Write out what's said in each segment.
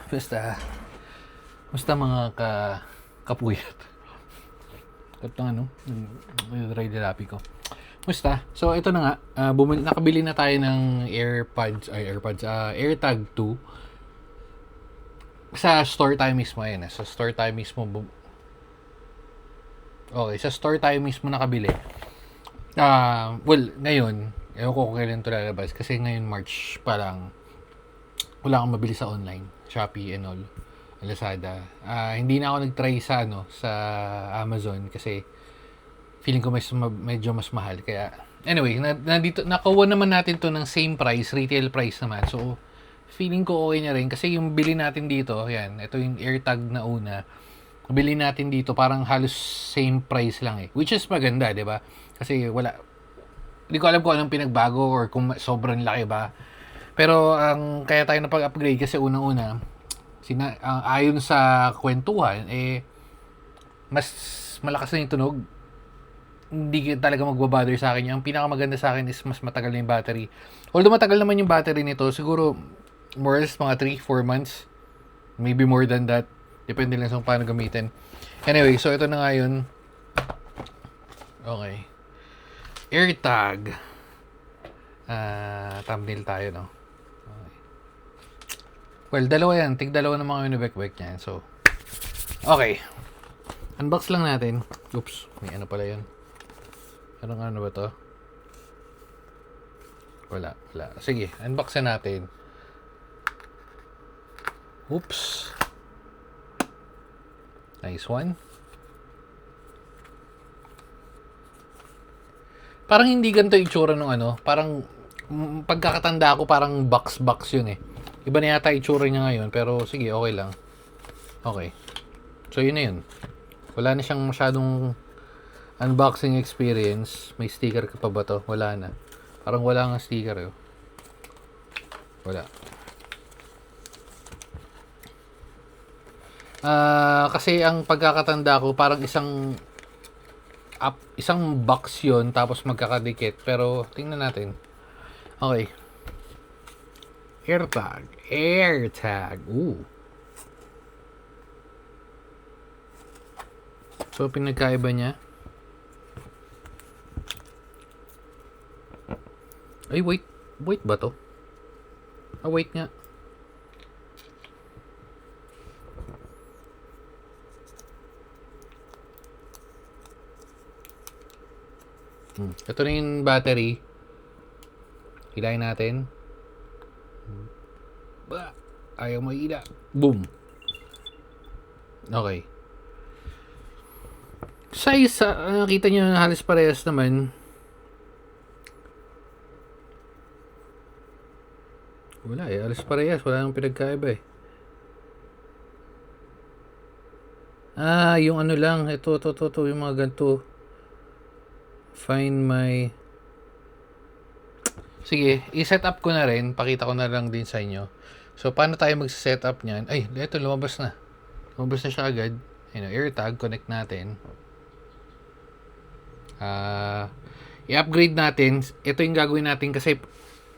Basta mga kapuyat. Ito dry therapy ko. Basta, so ito na nga, nakabili na tayo ng AirTag 2 sa store tayo mismo. Ayan, sa store tayo mismo. Okay, sa store tayo mismo nakabili. Ngayon, ewan ko kung kailan ito lalabas kasi ngayon March pa lang. Wala akong mabili sa online, Shopee and all, Lazada. Hindi na ako nag-try sa Amazon kasi feeling ko medyo mas mahal. Kaya anyway, nandito nakuha naman natin to ng same price, retail price naman. So feeling ko okay na rin kasi yung bili natin dito, yan, ito yung AirTag na una. Bili natin dito parang halos same price lang eh. Which is maganda, 'di ba? Kasi hindi ko alam kung anong pinagbago or kung sobrang laki ba. Pero kaya tayo napag-upgrade kasi unang-una, ayon sa kwentuhan, mas malakas na yung tunog. Hindi talaga magbabother sa akin. Ang pinakamaganda sa akin is mas matagal na yung battery. Although matagal naman yung battery nito, siguro more or less mga 3-4 months. Maybe more than that. Depende lang sa paano gamitin. Anyway, so ito na nga yun. Okay. AirTag. Thumbnail tayo, no? Well, dalawa yan. Tig-dalawa ng mga winibek-bek niyan. So, okay. Unbox lang natin. Oops. May ano pala yun. Ano ba to? Wala. Sige, unbox na natin. Oops. Nice one. Parang hindi ganito yung itsura ng Parang, pagkakatanda ko, parang box yun eh. Iba na yata itsura niya ngayon, pero sige, okay lang. Okay. So, yun na yun. Wala na siyang masyadong unboxing experience. May sticker ka pa ba to? Wala na. Parang wala nga sticker eh. Wala. Kasi ang pagkakatanda ko, parang isang box yun, tapos magkakadikit. Pero, tingnan natin. Okay. AirTag. Ooh. So, pinagkaiba niya. Ay, wait. Wait ba to? Wait nga. Ito na yung battery. Hilahin natin. Ayaw maila. Boom. Okay. Size, nakita nyo na halos parehas naman. Wala eh. Halos parehas. Wala nang pinagkaiba eh. Yung ano lang. Ito. Yung mga ganito. Find my... Sige, i-set up ko na rin. Pakita ko na lang din sa inyo. So, paano tayo mag-set up niyan? Ay, ito, lumabas na. Lumabas na siya agad. Ayun, AirTag, connect natin. I-upgrade natin. Ito yung gagawin natin kasi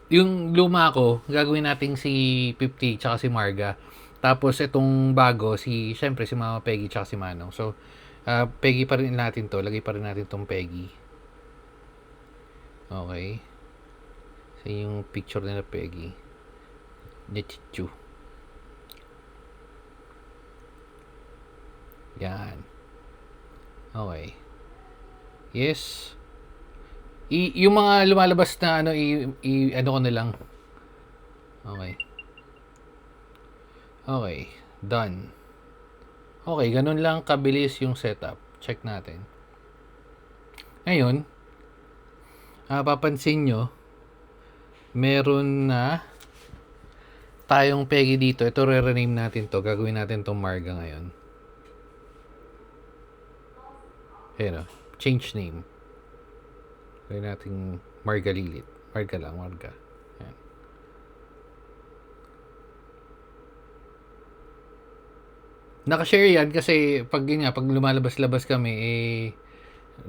yung luma ko, gagawin natin si 50 tsaka si Marga. Tapos, itong bago, syempre, si Mama Peggy tsaka si Manong. So, Peggy pa rin natin to. Lagay pa rin natin tong Peggy. Okay. So, yung picture nila Peggy. Nechichu. Yan. Okay. Yes. Yung mga lumalabas na ano ko na lang. Okay. Okay. Done. Okay, ganun lang kabilis yung setup. Check natin. Ngayon, papansin nyo, meron na tayong Peggy dito. Ito re-rename natin to. Gagawin natin tong Marga ngayon. Ayan o. Change name. Gawin natin Marga Lilit. Marga lang. Marga. Ayan. Nakashare yan kasi pag lumalabas-labas kami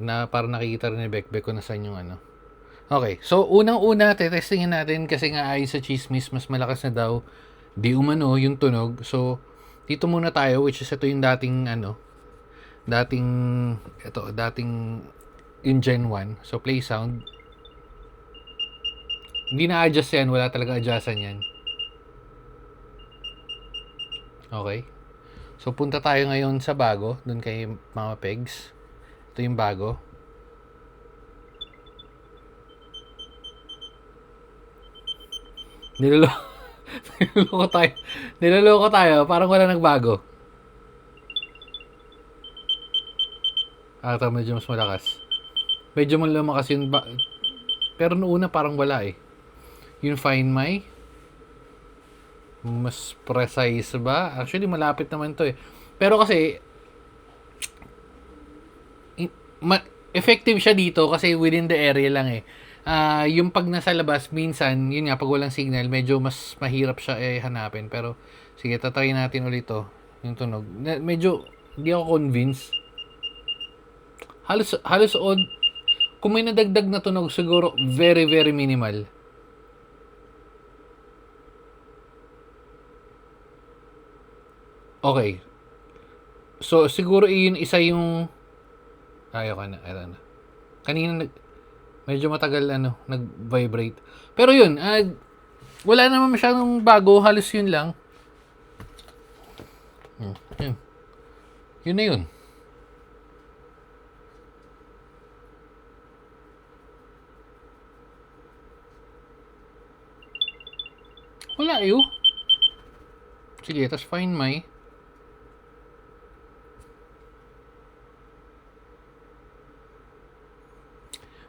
na parang nakikita rin ni Bekbek ko na saan yung Okay, so unang-una, testingin natin kasi nga ayon sa chismis, mas malakas na daw di umano yung tunog. So, dito muna tayo, which is ito yung dating dating dating yung Gen 1. So, play sound. Hindi na-adjust yan, wala talaga adjustan yan. Okay. So, punta tayo ngayon sa bago, dun kay Mama Pegs. Ito yung bago. Niloloko niloloko tayo. Niloloko tayo, parang wala nagbago. Ito, medyo mas malakas. Medyo lumakas yun ba? Pero noong una parang wala eh. Yung Find My, mas precise ba? Actually, malapit naman to eh. Pero kasi, effective siya dito kasi within the area lang eh. Yung pag nasa labas, minsan, yun nga, pag walang signal, medyo mas mahirap siya hanapin. Pero, sige, tatry natin ulit to. Yung tunog. Medyo, hindi ako convinced. Halos odd. Kung may nadagdag na tunog, siguro, very, very minimal. Okay. So, siguro yun isa yung... Ayaw ka na. Ayaw na. Kanina, medyo matagal, nag-vibrate. Pero yun, wala naman masyadong bago. Halos yun lang. Yun. Yun na yun. Wala yun. Sige, tapos Find My.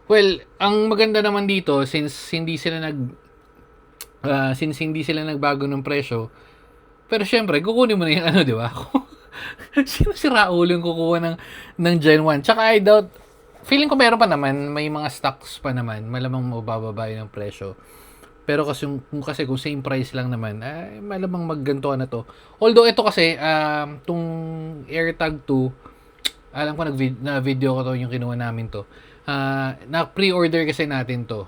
Well, ang maganda naman dito, since hindi sila nagbago ng presyo, pero syempre, kukunin mo na yung di ba? Sino si Raul yung kukuha ng Gen 1? Tsaka I doubt, feeling ko meron pa naman, may mga stocks pa naman, malamang mabababa yung presyo. Pero kasi kung same price lang naman, malamang magganto na to. Although ito kasi, tong AirTag 2, alam ko na video ko to yung kinuha namin to. Na pre-order kasi natin to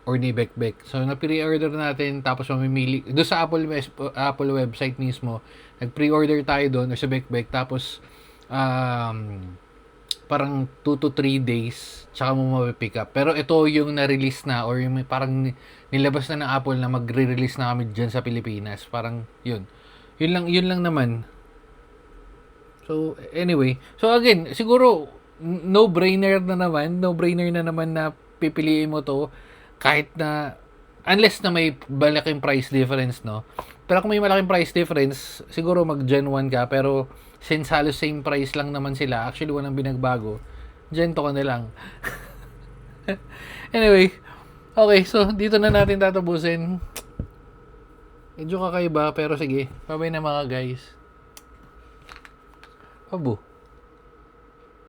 or ni Bekbek. So na pre-order natin tapos mamimili do sa Apple website mismo. Nag-pre-order tayo doon or sa Bekbek tapos parang 2 to 3 days tsaka mo mapipick up. Pero ito yung na-release na or yung parang nilabas na ng Apple na magre-release na kami diyan sa Pilipinas. Parang yun. Yun lang naman. So anyway, so again, siguro no-brainer na naman na pipiliin mo to kahit na unless na may malaking price difference, no? Pero kung may malaking price difference, siguro mag Gen 1 ka, pero since halos same price lang naman sila, actually walang binagbago, Gen 2 ka na lang. Anyway, okay, so dito na natin tatapusin. Medyo kakaiba, pero sige, bye-bye na mga guys. Abo.